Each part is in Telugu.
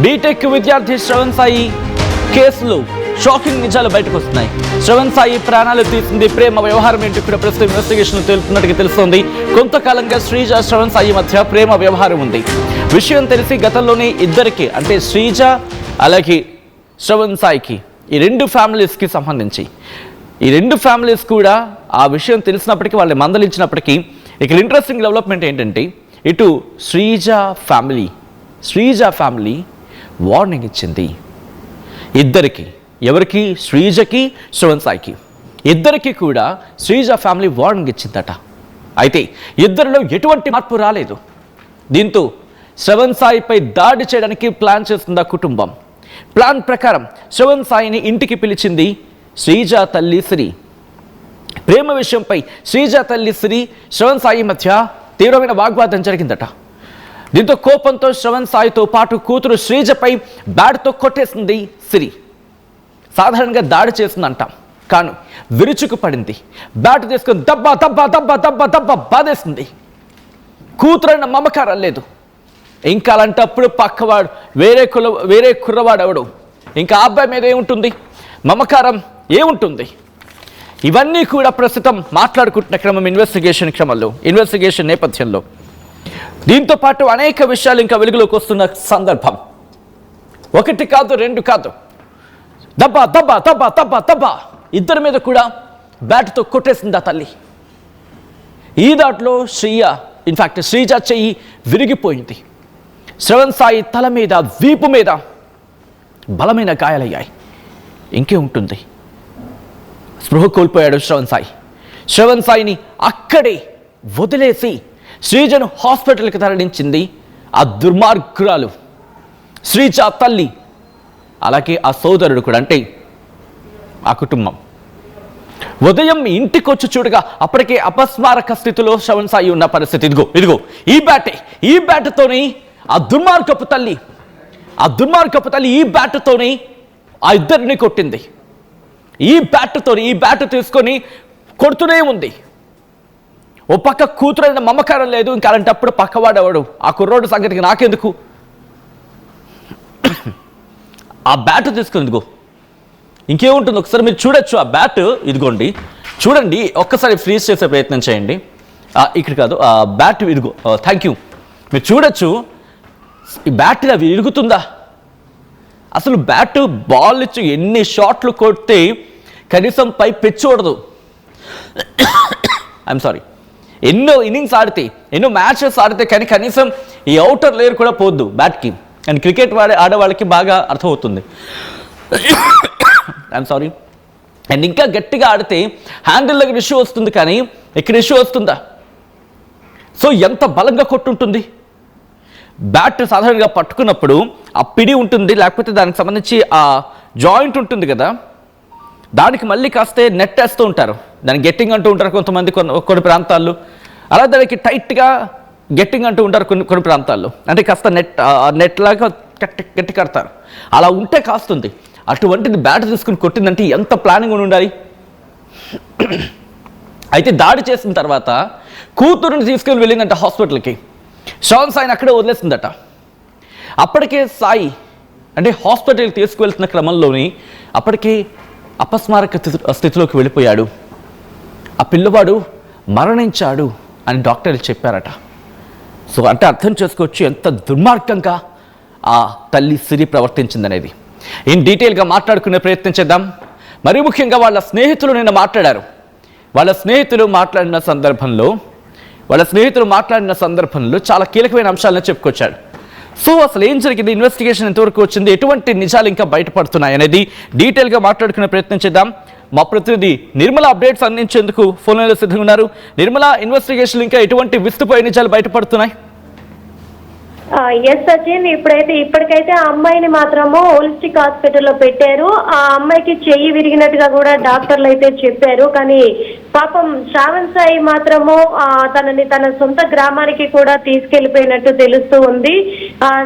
బీటెక్ విద్యార్థి శ్రవణ్ సాయి కేసులో షాకింగ్ నిజాలు బయటకు వస్తున్నాయి. శ్రవణ్ సాయి ప్రాణాలు తీసింది ప్రేమ వ్యవహారం ఏంటి కూడా ప్రస్తుతం ఇన్వెస్టిగేషన్ తెలుపుతున్నట్టుగా తెలుస్తోంది. కొంతకాలంగా శ్రీజ శ్రవణ్ సాయి మధ్య ప్రేమ వ్యవహారం ఉంది. విషయం తెలిసి గతంలోనే ఇద్దరికి అంటే శ్రీజ అలాగే శ్రవణ్ సాయికి ఈ రెండు ఫ్యామిలీస్కి సంబంధించి ఈ రెండు ఫ్యామిలీస్ కూడా ఆ విషయం తెలిసినప్పటికీ వాళ్ళని మందలించినప్పటికీ ఇక్కడ ఇంట్రెస్టింగ్ డెవలప్మెంట్ ఏంటంటే ఇటు శ్రీజ ఫ్యామిలీ వార్నింగ్ ఇచ్చింది ఇద్దరికి. ఎవరికి? శ్రీజకి, శ్రవణ్ సాయికి. ఇద్దరికి కూడా శ్రీజ ఫ్యామిలీ వార్నింగ్ ఇచ్చిందట. అయితే ఇద్దరిలో ఎటువంటి మార్పు రాలేదు. దీంతో శ్రవణ్ సాయిపై దాడి చేయడానికి ప్లాన్ చేస్తుంది ఆ కుటుంబం. ప్లాన్ ప్రకారం శ్రవణ్ సాయిని ఇంటికి పిలిచింది శ్రీజ తల్లి శ్రీ. ప్రేమ విషయంపై శ్రీజ తల్లి శ్రీ శ్రవణ్ సాయి మధ్య తీవ్రమైన వాగ్వాదం జరిగిందట. దీంతో కోపంతో శ్రవణ్ సాయితో పాటు కూతురు శ్రీజపై బ్యాట్తో కొట్టేసింది శ్రీ. సాధారణంగా దాడి చేస్తుందంటాం కాను విరుచుకు పడింది. బ్యాట్ తీసుకొని దబ్బా దబ్బా దబ్బా దబ్బా దబ్బా బాధేసింది. కూతురైన మమకారం లేదు. ఇంకా అలాంటప్పుడు పక్కవాడు వేరే కుర్రవాడు ఎవడు, ఇంకా అబ్బాయి మీద ఏముంటుంది, మమకారం ఏముంటుంది? ఇవన్నీ కూడా ప్రస్తుతం మాట్లాడుకుంటున్న క్రమం ఇన్వెస్టిగేషన్ నేపథ్యంలో. దీంతో పాటు అనేక విషయాలు ఇంకా వెలుగులోకి వస్తున్న సందర్భం. ఒకటి కాదు, రెండు కాదు, దబ్బా దబ్బా దబ్బా దబ్బా దబ్బా ఇద్దరి మీద కూడా బ్యాట్తో కొట్టేసింది ఆ తల్లి. ఈ దాంట్లో శ్రీజ చెయ్యి విరిగిపోయింది. శ్రవణ్ సాయి తల మీద, వీపు మీద బలమైన గాయాలయ్యాయి. ఇంకే ఉంటుంది, స్పృహ కోల్పోయాడు శ్రవణ్ సాయిని అక్కడే వదిలేసి శ్రీజను హాస్పిటల్కి తరలించింది ఆ దుర్మార్గురాలు శ్రీజ తల్లి, అలాగే ఆ సోదరుడు కూడా, అంటే ఆ కుటుంబం. ఉదయం ఇంటికి వచ్చి చూడగా అప్పటికే అపస్మారక స్థితిలో శ్రవణ్ సాయి ఉన్న పరిస్థితి. ఇదిగో ఈ బ్యాట్తోని ఆ దుర్మార్గపు తల్లి ఈ బ్యాట్తోని ఆ ఇద్దరిని కొట్టింది. ఈ బ్యాట్ తీసుకొని కొడుతూనే ఉంది. ఓ పక్క కూతురైన మమకారం లేదు. ఇంకా అలాంటప్పుడు పక్కవాడేవాడు ఆ కుర్రోడు సంగతికి నాకెందుకు, ఆ బ్యాట్ తీసుకుని ఇంకేముంటుంది ఒకసారి మీరు చూడొచ్చు. ఆ బ్యాట్ ఇదిగోండి, చూడండి, ఒక్కసారి ఫ్రీజ్ చేసే ప్రయత్నం చేయండి. ఇక్కడ కాదు, ఆ బ్యాట్ ఇదిగో. Thank you. మీరు చూడొచ్చు ఈ బ్యాట్ అవి ఇరుగుతుందా? అసలు బ్యాట్ బాల్ ఇచ్చి ఎన్ని షాట్లు కొడితే కనీసం పై పిచ్ చూడదు. ఐఎమ్ సారీ, ఎన్నో ఇన్నింగ్స్ ఆడితే, ఎన్నో మ్యాచెస్ ఆడితే కానీ కనీసం ఈ అవుటర్ లేయర్ కూడా పోద్దు బ్యాట్కి. అండ్ క్రికెట్ ఆడేవాళ్ళకి బాగా అర్థమవుతుంది. I'm sorry. అండ్ ఇంకా గట్టిగా ఆడితే హ్యాండిల్ దగ్గర ఇష్యూ వస్తుంది, కానీ ఇక్కడ ఇష్యూ వస్తుందా? సో ఎంత బలంగా కొట్టుంటుంది. బ్యాట్ సాధారణంగా పట్టుకున్నప్పుడు ఆ పిడి ఉంటుంది, లేకపోతే దానికి సంబంధించి ఆ జాయింట్ ఉంటుంది కదా, దానికి మళ్ళీ కాస్తే నెట్ వేస్తూ ఉంటారు, దానికి గెట్టింగ్ అంటూ ఉంటారు కొంతమంది కొన్ని ప్రాంతాల్లో. అలా దానికి టైట్గా గెట్టింగ్ అంటూ ఉంటారు కొన్ని ప్రాంతాల్లో, అంటే కాస్త నెట్ లాగా గట్టి కడతారు. అలా ఉంటే కాస్తుంది. అటువంటిది బ్యాట్ తీసుకుని కొట్టిందంటే ఎంత ప్లానింగ్ ఉండాలి. అయితే దాడి చేసిన తర్వాత కూతురుని తీసుకుని వెళ్ళిందంట హాస్పిటల్కి. శ్రవణ్ సాయిని అక్కడే వదిలేసిందట. అప్పటికే సాయి అంటే హాస్పిటల్కి తీసుకువెళ్తున్న క్రమంలోని అప్పటికే అపస్మారక స్థితిలోకి వెళ్ళిపోయాడు. ఆ పిల్లవాడు మరణించాడు అని డాక్టర్లు చెప్పారట. సో అంటే అర్థం చేసుకోవచ్చు ఎంత దుర్మార్గంగా ఆ తల్లి సిరి ప్రవర్తించిందనేది. ఇన్ డీటెయిల్గా మాట్లాడుకునే ప్రయత్నం చేద్దాం. మరీ ముఖ్యంగా వాళ్ళ స్నేహితులు నిన్న మాట్లాడారు. వాళ్ళ స్నేహితులు మాట్లాడిన సందర్భంలో చాలా కీలకమైన అంశాలను చెప్పుకొచ్చాడు. సో అసలు ఏం జరిగింది, ఇన్వెస్టిగేషన్ ఎంతవరకు వచ్చింది, ఎటువంటి నిజాలు ఇంకా బయటపడుతున్నాయి అనేది డీటెయిల్గా మాట్లాడుకునే ప్రయత్నం చేద్దాం. మా ప్రతినిధి నిర్మల అప్డేట్స్ అందించేందుకు ఫోన్ లైన్లో సిద్ధంగా ఉన్నారు. నిర్మల, ఇన్వెస్టిగేషన్ ఇంకా ఎటువంటి విస్తుపోయే నిజాలు బయటపడుతున్నాయి? ఎస్ సచిన్, ఇప్పటికైతే ఆ అమ్మాయిని మాత్రము హోలిస్టిక్ హాస్పిటల్లో పెట్టారు. ఆ అమ్మాయికి చెయ్యి విరిగినట్టుగా కూడా డాక్టర్లు అయితే చెప్పారు. కానీ పాపం శ్రవణ్ సాయి మాత్రము తనని తన సొంత గ్రామానికి కూడా తీసుకెళ్లిపోయినట్టు తెలుస్తూ ఉంది.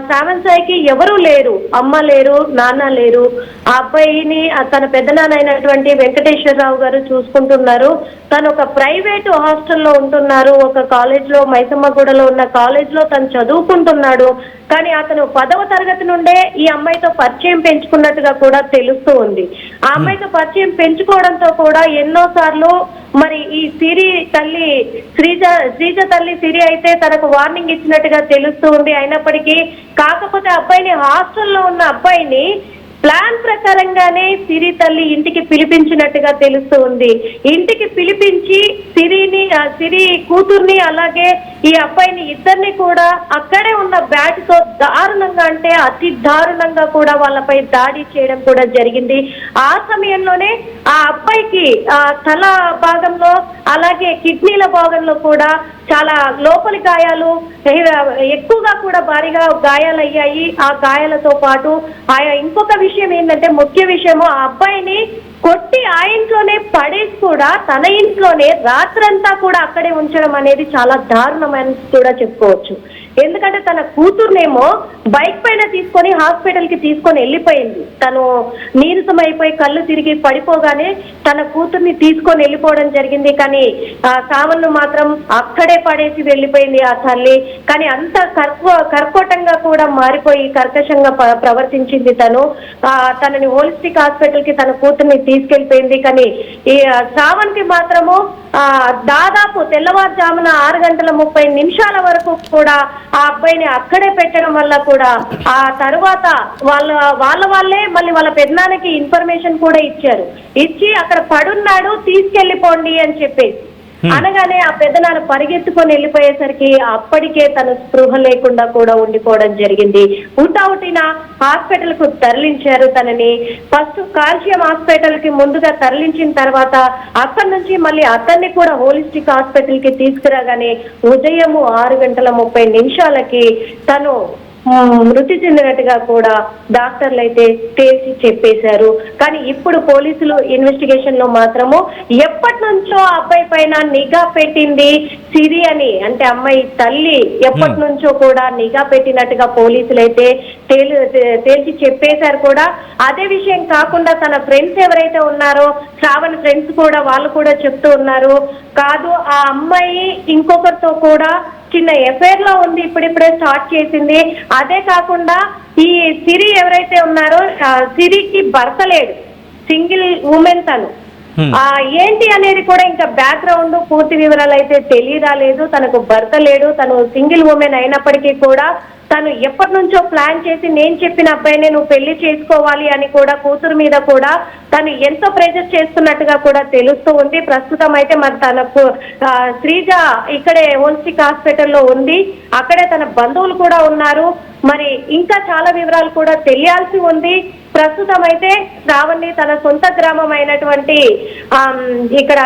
శ్రవణ్ సాయికి ఎవరు లేరు, అమ్మ లేరు, నాన్న లేరు. ఆ అబ్బాయిని తన పెద్దనాన్న అయినటువంటి వెంకటేశ్వరరావు గారు చూసుకుంటున్నారు. తను ఒక ప్రైవేట్ హాస్టల్లో ఉంటున్నారు. ఒక కాలేజ్ లో, మైసమ్మగూడలో ఉన్న కాలేజ్ లో తను చదువుకుంటున్నాడు. ఉన్నాడు. కానీ అతను 10వ తరగతి నుండే ఈ అమ్మాయితో పరిచయం పెంచుకున్నట్టుగా కూడా తెలుస్తూ ఉంది. ఆ అమ్మాయితో పరిచయం పెంచుకోవడంతో కూడా ఎన్నోసార్లు మరి ఈ సిరి తల్లి శ్రీజ తల్లి సిరి అయితే తనకు వార్నింగ్ ఇచ్చినట్టుగా తెలుస్తూ ఉంది. అయినప్పటికీ కాకపోతే అబ్బాయిని హాస్టల్లో ఉన్న అబ్బాయిని ప్లాన్ ప్రకారంగానే సిరి తల్లి ఇంటికి పిలిపించినట్టుగా తెలుస్తూ ఉంది. ఇంటికి పిలిపించి సిరి కూతుర్ని అలాగే ఈ అబ్బాయిని ఇద్దరిని కూడా అక్కడే ఉన్న బ్యాట్తో దారుణంగా అంటే అతి దారుణంగా కూడా వాళ్ళపై దాడి చేయడం కూడా జరిగింది. ఆ సమయంలోనే ఆ అబ్బాయికి తల భాగంలో అలాగే కిడ్నీల భాగంలో కూడా చాలా లోపలి గాయాలు ఎక్కువగా కూడా భారీగా గాయాలయ్యాయి. ఆ గాయాలతో పాటు ఇంకొక విషయం ఏంటంటే ముఖ్య విషయము ఆ అబ్బాయిని కొట్టి ఆ ఇంట్లోనే పడేసి కూడా తన ఇంట్లోనే రాత్రంతా కూడా అక్కడే ఉంచడం అనేది చాలా దారుణమని కూడా చెప్పుకోవచ్చు. ఎందుకంటే తన కూతుర్నేమో బైక్ పైన తీసుకొని హాస్పిటల్ కి తీసుకొని వెళ్ళిపోయింది. తను నీరసం అయిపోయి కళ్ళు తిరిగి పడిపోగానే తన కూతుర్ని తీసుకొని వెళ్ళిపోవడం జరిగింది. కానీ ఆ సావన్ను మాత్రం అక్కడే పడేసి వెళ్ళిపోయింది ఆ తల్లి. కానీ అంత కర్కోటంగా కూడా మారిపోయి కర్కశంగా ప్రవర్తించింది తను. తనని హోలిస్టిక్ హాస్పిటల్ కి తన కూతుర్ని తీసుకెళ్లిపోయింది. కానీ ఈ శ్రావణ్ కి మాత్రము దాదాపు తెల్లవారుజామున 6:30 వరకు కూడా ఆ అబ్బాయిని అక్కడే పెట్టడం వల్ల కూడా ఆ తరువాత వాళ్ళే మళ్ళీ వాళ్ళ పెద్దనాన్నకి ఇన్ఫర్మేషన్ కూడా ఇచ్చి అక్కడ పడున్నాడు తీసుకెళ్లిపోండి అని చెప్పేసి అనగానే ఆ పెద్దనాన్న పరిగెత్తుకొని వెళ్ళిపోయేసరికి అప్పటికే తన స్పృహ లేకుండా కూడా ఉండిపోవడం జరిగింది. హుటాహుటిన హాస్పిటల్ కు తరలించారు తనని. ఫస్ట్ కాల్షియం హాస్పిటల్ కి ముందుగా తరలించిన తర్వాత అక్కడి నుంచి మళ్ళీ అతన్ని కూడా హోలిస్టిక్ హాస్పిటల్ కి తీసుకురాగానే ఉదయం 6:30 తను మృతి చెందినట్టుగా కూడా డాక్టర్లు అయితే తేల్చి చెప్పేశారు. కానీ ఇప్పుడు పోలీసులు ఇన్వెస్టిగేషన్ లో మాత్రము ఎప్పటి నుంచో అబ్బాయి పైన నిఘా పెట్టింది సిరి అని అంటే అమ్మాయి తల్లి ఎప్పటి నుంచో కూడా నిఘా పెట్టినట్టుగా పోలీసులు అయితే తేల్చి చెప్పేశారు కూడా. అదే విషయం కాకుండా తన ఫ్రెండ్స్ ఎవరైతే ఉన్నారో శ్రావణ్ ఫ్రెండ్స్ కూడా వాళ్ళు కూడా చెప్తూ ఉన్నారు, కాదు ఆ అమ్మాయి ఇంకొకరితో కూడా చిన్న ఎఫైర్ లో ఉంది, ఇప్పుడిప్పుడే స్టార్ట్ చేసింది. అదే కాకుండా ఈ సిరి ఎవరైతే ఉన్నారో సిరికి భర్త లేడు, సింగిల్ ఉమెన్ తను. ఏంటి అనేది కూడా ఇంకా బ్యాక్గ్రౌండ్ పూర్తి వివరాలు అయితే తెలియరాలేదు. తనకు భర్త లేడు, తను సింగిల్ ఉమెన్ అయినప్పటికీ కూడా తను ఎప్పటి నుంచో ప్లాన్ చేసి నేను చెప్పిన అబ్బాయిని నువ్వు పెళ్లి చేసుకోవాలి అని కూడా కూతురు మీద కూడా తను ఎంతో ప్రెజర్ చేస్తున్నట్టుగా కూడా తెలుస్తూ ఉంది. ప్రస్తుతం అయితే మరి తనకు శ్రీజ ఇక్కడే హోలిస్టిక్ హాస్పిటల్లో ఉంది, అక్కడే తన బంధువులు కూడా ఉన్నారు. మరి ఇంకా చాలా వివరాలు కూడా తెలియాల్సి ఉంది. ప్రస్తుతం అయితే శ్రావణ్ని తన సొంత గ్రామం అయినటువంటి ఇక్కడ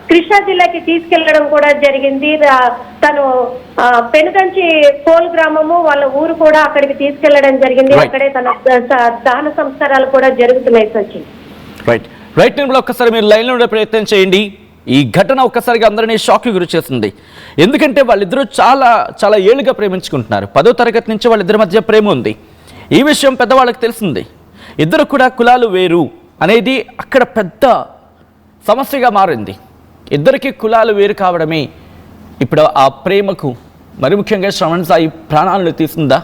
కృష్ణా జిల్లాకి తీసుకెళ్లడం కూడా జరిగింది. తను పెనుగంచి పోల్ గ్రామము వాళ్ళ ఊరు కూడా అక్కడికి తీసుకెళ్లడం జరిగింది. అక్కడే తన దహన సంస్కారాలు కూడా జరుగుతున్నాయి. సచిన్ రైట్ ఒక్కసారి మీరు లైన్లో ఉండే ప్రయత్నం చేయండి. ఈ ఘటన ఒక్కసారిగా అందరినీ షాక్కి గురి చేస్తుంది. ఎందుకంటే వాళ్ళిద్దరూ చాలా చాలా ఏళ్ళుగా ప్రేమించుకుంటున్నారు. 10వ తరగతి నుంచి వాళ్ళిద్దరి మధ్య ప్రేమ ఉంది. ఈ విషయం పెద్దవాళ్ళకి తెలిసింది. ఇద్దరు కూడా కులాలు వేరు అనేది అక్కడ పెద్ద సమస్యగా మారింది. ఇద్దరికి కులాలు వేరు కావడమే ఇప్పుడు ఆ ప్రేమకు మరి ముఖ్యంగా శ్రవణ్ సాయి ప్రాణాలను తీసిందా?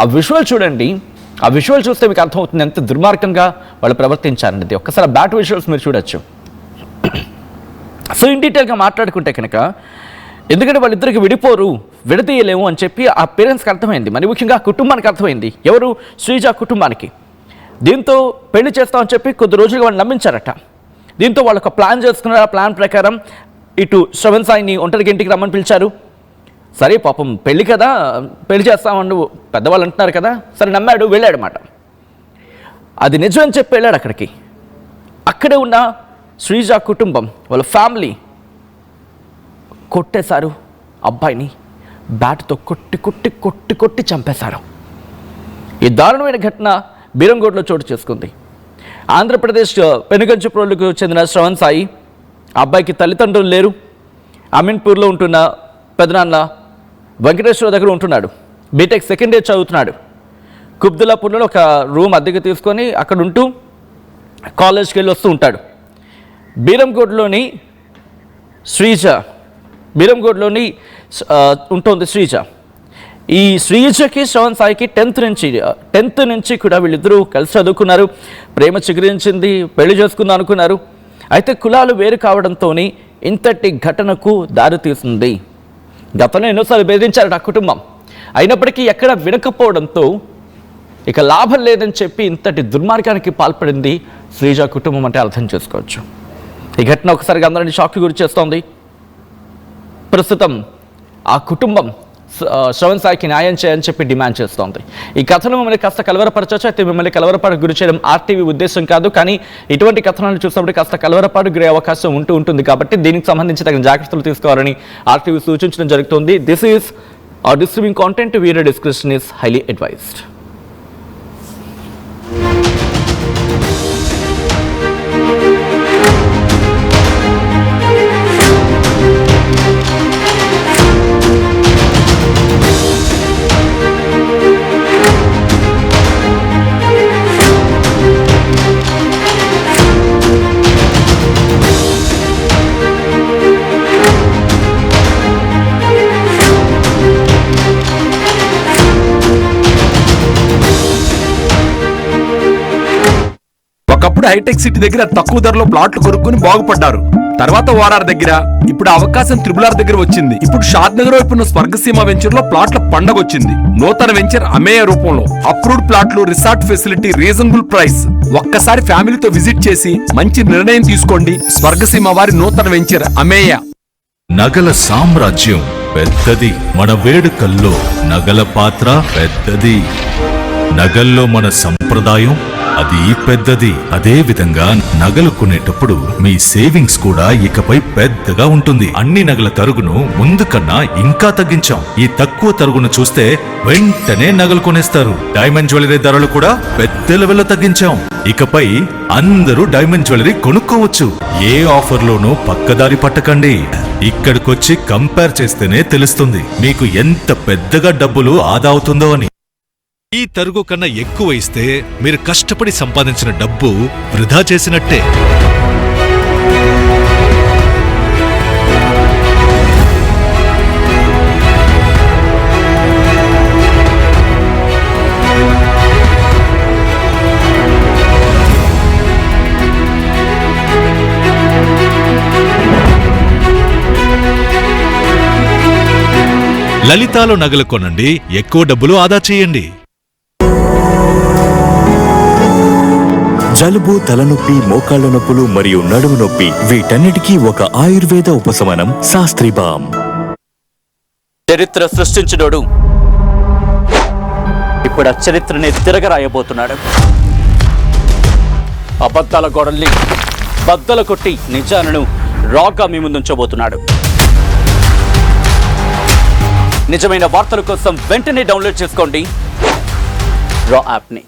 ఆ విజువల్ చూడండి. ఆ విజువల్ చూస్తే మీకు అర్థమవుతుంది ఎంత దుర్మార్గంగా వాళ్ళు ప్రవర్తించారనేది. ఒక్కసారి బ్యాట్ విజువల్స్ మీరు చూడొచ్చు. సో ఇన్ డీటెయిల్గా మాట్లాడుకుంటే కనుక ఎందుకంటే వాళ్ళిద్దరికి విడతీయలేము అని చెప్పి ఆ పేరెంట్స్కి అర్థమైంది. మరి ముఖ్యంగా ఆ కుటుంబానికి అర్థమైంది, ఎవరు శ్రీజ కుటుంబానికి. దీంతో పెళ్లి చేస్తామని చెప్పి కొద్ది రోజులుగా వాళ్ళు నమ్మించారట. దీంతో వాళ్ళు ఒక ప్లాన్ చేసుకున్నారు. ఆ ప్లాన్ ప్రకారం ఇటు శ్రవణ్ సాయిని ఒంటరికి ఇంటికి రమ్మని పిలిచారు. సరే పాపం పెళ్లి కదా, పెళ్లి చేస్తామని పెద్దవాళ్ళు అంటున్నారు కదా, సరే నమ్మాడు, వెళ్ళాడు అన్నమాట. అది నిజం అని చెప్పి వెళ్ళాడు అక్కడికి. అక్కడే ఉన్న శ్రీజ కుటుంబం వాళ్ళ ఫ్యామిలీ కొట్టేశారు అబ్బాయిని. బ్యాట్తో కొట్టి కొట్టి కొట్టి కొట్టి చంపేశారు. ఈ దారుణమైన ఘటన బీరంగోడ్లో చోటు చేసుకుంది. ఆంధ్రప్రదేశ్ పెనుగంచిప్రోలుకు చెందిన శ్రవణ్ సాయి అబ్బాయికి తల్లిదండ్రులు లేరు. అమీన్పూర్లో ఉంటున్న పెదనాన్న వెంకటేశ్వర దగ్గర ఉంటున్నాడు. బీటెక్ సెకండ్ ఇయర్ చదువుతున్నాడు. కుబ్దుల్లాపూర్లో ఒక రూమ్ అద్దెకు తీసుకొని అక్కడ ఉంటూ కాలేజ్కి వెళ్ళి వస్తూ ఉంటాడు. బీరంగోడ్లోని ఉంటుంది శ్రీజ. ఈ శ్రీజకి శ్రవణ్ సాయికి టెన్త్ నుంచి కూడా వీళ్ళిద్దరూ కలిసి చదువుకున్నారు, ప్రేమ చిగురించింది, పెళ్లి చేసుకుందాం అనుకున్నారు. అయితే కులాలు వేరు కావడంతో ఇంతటి ఘటనకు దారితీసింది. గతంలో ఎన్నోసార్లు బెదిరించారట ఆ కుటుంబం, అయినప్పటికీ ఎక్కడ వినకపోవడంతో ఇక లాభం లేదని చెప్పి ఇంతటి దుర్మార్గానికి పాల్పడింది శ్రీజ కుటుంబం అంటే అర్థం చేసుకోవచ్చు. ఈ ఘటన ఒకసారిగా అందరినీ షాక్కి గురి చేస్తోంది. ప్రస్తుతం ఆ కుటుంబం శ్రవణ్ సాయికి న్యాయం చేయని చెప్పి డిమాండ్ చేస్తోంది. ఈ కథను మిమ్మల్ని కాస్త కలవరపరచవచ్చు. అయితే మిమ్మల్ని కలవరపాటు గురి చేయడం ఆర్టీవీ ఉద్దేశం కాదు, కానీ ఇటువంటి కథనాలను చూసినప్పుడు కాస్త కలవరపాటు గురే అవకాశం ఉంటుంది. కాబట్టి దీనికి సంబంధించి తగిన జాగ్రత్తలు తీసుకోవాలని ఆర్టీవీ సూచించడం జరుగుతుంది. This is distributing content, video description is highly advised. ఒకప్పుడు హైటెక్ సిటీ దగ్గర తక్కువ ధరలో ప్లాట్లు కొనుక్కుని బాగుపడ్డారు. తర్వాత ఓఆర్ఆర్ దగ్గర, ఇప్పుడు అవకాశం త్రిబుల్ దగ్గర వచ్చింది. ఇప్పుడు షాద్ నగర్ వైపున్న స్వర్గసీమ వెంచర్ లో ప్లాట్ల పండగ వచ్చింది. నూతన వెంచర్ అమేయ రూపంలో అప్రూవ్డ్ ప్లాట్లు, రిసార్ట్ ఫెసిలిటీ, రీజనబుల్ ప్రైస్. ఒక్కసారి ఫ్యామిలీతో విజిట్ చేసి మంచి నిర్ణయం తీసుకోండి. స్వర్గసీమ వారి నూతన వెంచర్ అమేయ. నగల సామ్రాజ్యం పెద్దది, మన వేడుకల్లో నగల పాత్ర పెద్దది. నగల్లో మన సంప్రదాయం అది పెద్దది. అదే విధంగా నగలు కొనేటప్పుడు మీ సేవింగ్స్ కూడా ఇకపై పెద్దగా ఉంటుంది. అన్ని నగల తరుగును ముందు కన్నా ఇంకా తగ్గించాం. ఈ తక్కువ తరుగును చూస్తే వెంటనే నగలు కొనేస్తారు. డైమండ్ జ్యువెలరీ ధరలు కూడా పెద్ద లెవెల్లో తగ్గించాం. ఇకపై అందరూ డైమండ్ జ్యువెలరీ కొనుక్కోవచ్చు. ఏ ఆఫర్లోనూ పక్కదారి పట్టకండి. ఇక్కడికొచ్చి కంపేర్ చేస్తేనే తెలుస్తుంది మీకు ఎంత పెద్దగా డబ్బులు ఆదా అవుతుందో అని. ఈ తరుగు కన్నా ఎక్కువ ఇస్తే మీరు కష్టపడి సంపాదించిన డబ్బు వృధా చేసినట్టే. లలితాలో నగలు కొనండి, ఎక్కువ డబ్బులు ఆదా చేయండి. జలుబు, తలనొప్పి, మోకాళ్ల నొప్పులు మరియు నడుము నొప్పి వీటన్నిటికీ ఒక ఆయుర్వేద ఉపశమనం శాస్త్రి బామ్. చరిత్ర సృష్టించినోడు ఇప్పుడు ఆ చరిత్రని తిరగరాయబోతున్నాడు. అబద్ధాల గోడల్ని బద్దలు కొట్టి నిజాలను రాగా మీ ముందుంచబోతున్నాడు. నిజమైన వార్తల కోసం వెంటనే డౌన్లోడ్ చేసుకోండి రా యాప్ని.